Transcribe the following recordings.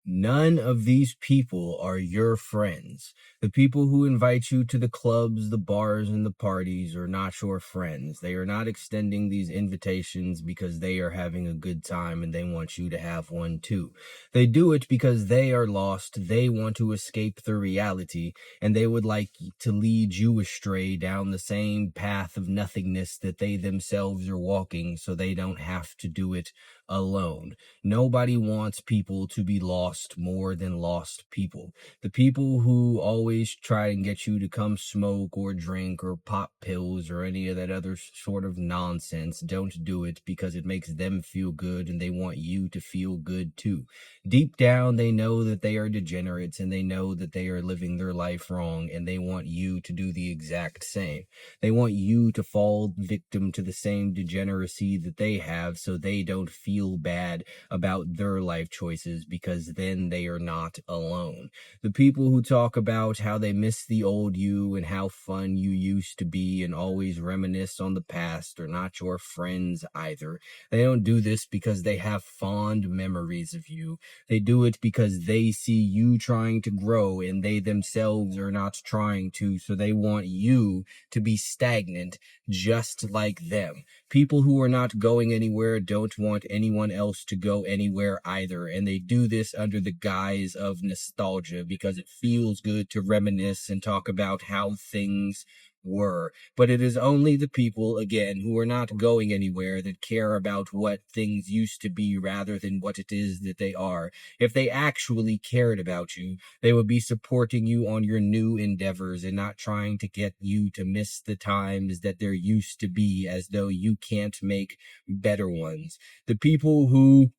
None of these people are your friends. The people who invite you to the clubs, the bars, and the parties are not your friends. They are not extending these invitations because they are having a good time and they want you to have one too. They do it because they are lost. They want to escape the reality, and they would like to lead you astray down the same path of nothingness that they themselves are walking so they don't have to do it alone. Nobody wants people to be lost more than lost people. The people who always try and get you to come smoke or drink or pop pills or any of that other sort of nonsense don't do it because it makes them feel good and they want you to feel good too. Deep down, they know that they are degenerates and they know that they are living their life wrong, and they want you to do the exact same. They want you to fall victim to the same degeneracy that they have so they don't feel bad about their life choices, because then they are not alone. The people who talk about how they miss the old you and how fun you used to be and always reminisce on the past are not your friends either. They don't do this because they have fond memories of you. They do it because they see you trying to grow and they themselves are not trying to, so they want you to be stagnant just like them. People who are not going anywhere don't want anyone else to go anywhere either, and they do this under the guise of nostalgia because it feels good to reminisce and talk about how things were. But it is only the people, again, who are not going anywhere that care about what things used to be rather than what it is that they are. If they actually cared about you, they would be supporting you on your new endeavors and not trying to get you to miss the times that there used to be as though you can't make better ones. The people who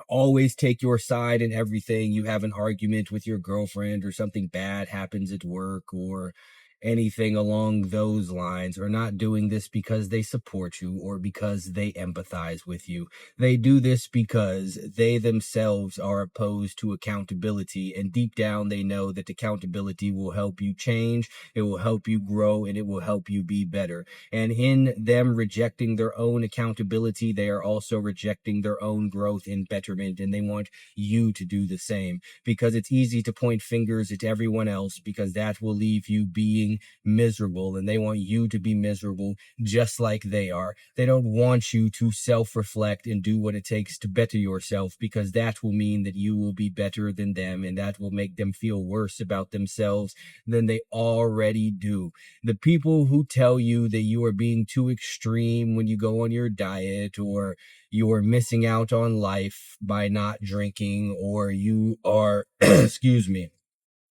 always take your side in everything. You have an argument with your girlfriend or something bad happens at work or anything along those lines, are not doing this because they support you or because they empathize with you. They do this because they themselves are opposed to accountability, and deep down they know that accountability will help you change, it will help you grow, and it will help you be better. And in them rejecting their own accountability, they are also rejecting their own growth and betterment, and they want you to do the same, because it's easy to point fingers at everyone else because that will leave you being miserable, and they want you to be miserable just like they are. They don't want you to self-reflect and do what it takes to better yourself, because that will mean that you will be better than them, and that will make them feel worse about themselves than they already do. The people who tell you that you are being too extreme when you go on your diet, or you are missing out on life by not drinking, or you are excuse me,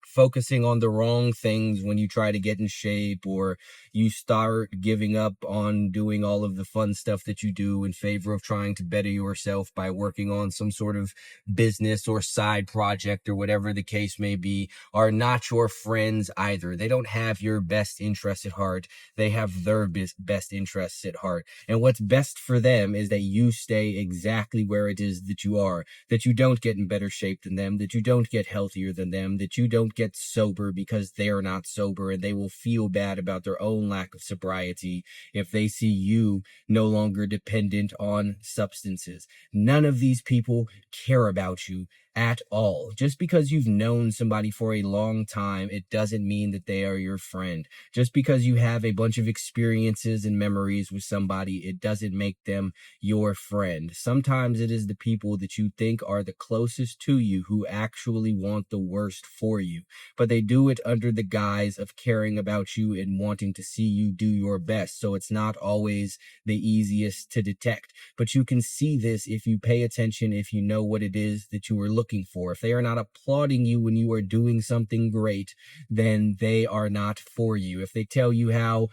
focusing on the wrong things when you try to get in shape, or you start giving up on doing all of the fun stuff that you do in favor of trying to better yourself by working on some sort of business or side project or whatever the case may be, are not your friends either. They don't have your best interests at heart. They have their best interests at heart. And what's best for them is that you stay exactly where it is that you are, that you don't get in better shape than them, that you don't get healthier than them, that you don't get sober because they're not sober, and they will feel bad about their own lack of sobriety if they see you no longer dependent on substances. None of these people care about you at all. Just because you've known somebody for a long time, it doesn't mean that they are your friend. Just because you have a bunch of experiences and memories with somebody, it doesn't make them your friend. Sometimes it is the people that you think are the closest to you who actually want the worst for you, but they do it under the guise of caring about you and wanting to see you do your best. So it's not always the easiest to detect, but you can see this if you pay attention, if you know what it is that you are looking for. If they are not applauding you when you are doing something great, then they are not for you. If they tell you how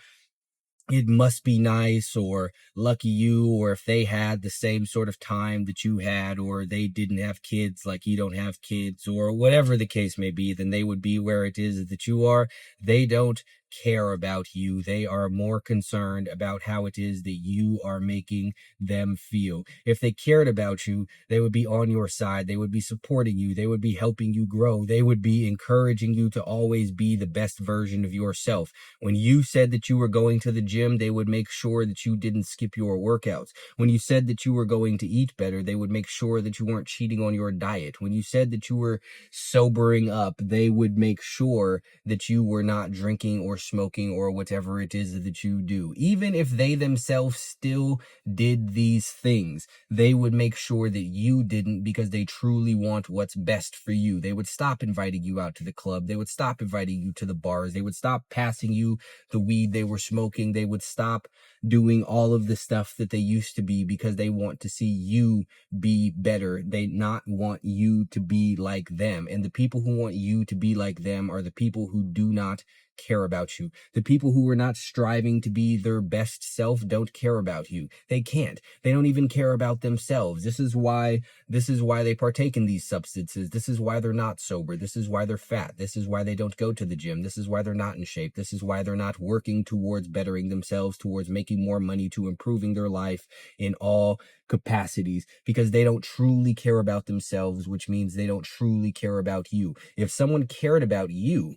it must be nice or lucky you, or if they had the same sort of time that you had, or they didn't have kids like you don't have kids, or whatever the case may be, then they would be where it is that you are. They don't care about you. They are more concerned about how it is that you are making them feel. If they cared about you, they would be on your side. They would be supporting you. They would be helping you grow. They would be encouraging you to always be the best version of yourself. When you said that you were going to the gym, they would make sure that you didn't skip your workouts. When you said that you were going to eat better, they would make sure that you weren't cheating on your diet. When you said that you were sobering up, they would make sure that you were not drinking or smoking or whatever it is that you do. Even if they themselves still did these things, they would make sure that you didn't, because they truly want what's best for you. They would stop inviting you out to the club. They would stop inviting you to the bars. They would stop passing you the weed they were smoking. They would stop doing all of the stuff that they used to be, because they want to see you be better. They not want you to be like them. And the people who want you to be like them are the people who do not care about you. The people who are not striving to be their best self don't care about you. They can't. They don't even care about themselves. This is why they partake in these substances. This is why they're not sober. This is why they're fat. This is why they don't go to the gym. This is why they're not in shape. This is why they're not working towards bettering themselves, towards making more money, to improving their life in all capacities, because they don't truly care about themselves, which means they don't truly care about you. If someone cared about you,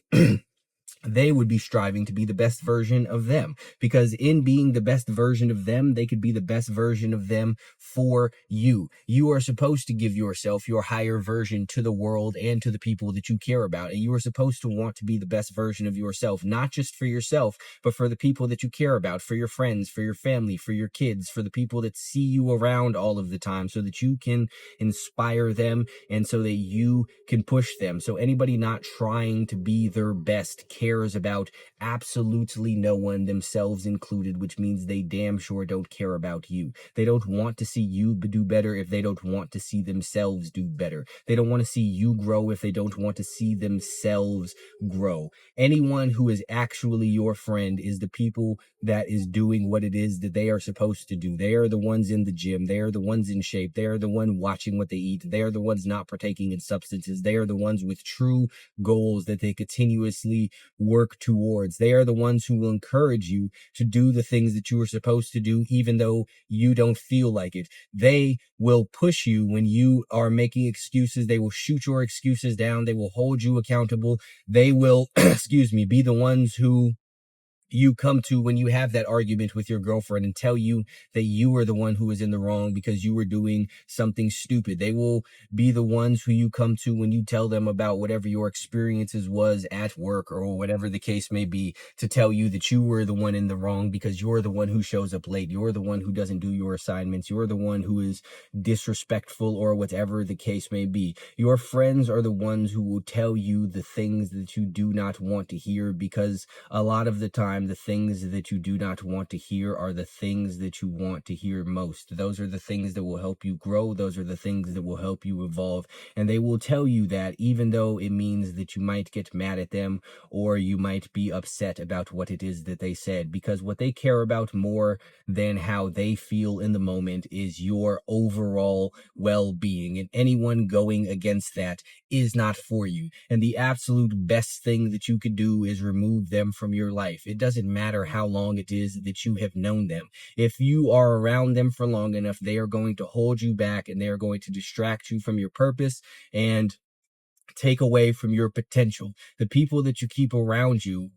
they would be striving to be the best version of them, because in being the best version of them, they could be the best version of them for you. You are supposed to give yourself your higher version to the world and to the people that you care about. And you are supposed to want to be the best version of yourself, not just for yourself, but for the people that you care about, for your friends, for your family, for your kids, for the people that see you around all of the time, so that you can inspire them and so that you can push them. So anybody not trying to be their best cares about absolutely no one, themselves included, which means they damn sure don't care about you. They don't want to see you do better if they don't want to see themselves do better. They don't want to see you grow if they don't want to see themselves grow. Anyone who is actually your friend is the people that is doing what it is that they are supposed to do. They are the ones in the gym. They are the ones in shape. They are the one watching what they eat. They are the ones not partaking in substances. They are the ones with true goals that they continuously work towards. They are the ones who will encourage you to do the things that you are supposed to do, even though you don't feel like it. They will push you when you are making excuses. They will shoot your excuses down. They will hold you accountable. They will, be the ones who you come to when you have that argument with your girlfriend and tell you that you are the one who is in the wrong because you were doing something stupid. They will be the ones who you come to when you tell them about whatever your experiences was at work or whatever the case may be, to tell you that you were the one in the wrong because you're the one who shows up late. You're the one who doesn't do your assignments. You're the one who is disrespectful or whatever the case may be. Your friends are the ones who will tell you the things that you do not want to hear, because a lot of the time, the things that you do not want to hear are the things that you want to hear most. Those are the things that will help you grow. Those are the things that will help you evolve. And they will tell you that, even though it means that you might get mad at them or you might be upset about what it is that they said, because what they care about more than how they feel in the moment is your overall well-being. And anyone going against that is not for you. And the absolute best thing that you could do is remove them from your life. It doesn't matter how long it is that you have known them. If you are around them for long enough, they are going to hold you back, and they are going to distract you from your purpose and take away from your potential. The people that you keep around you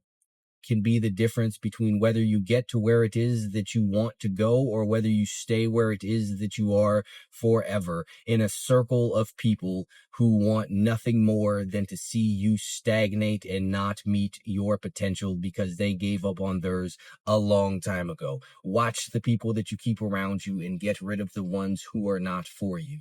can be the difference between whether you get to where it is that you want to go or whether you stay where it is that you are forever, in a circle of people who want nothing more than to see you stagnate and not meet your potential because they gave up on theirs a long time ago. Watch the people that you keep around you and get rid of the ones who are not for you.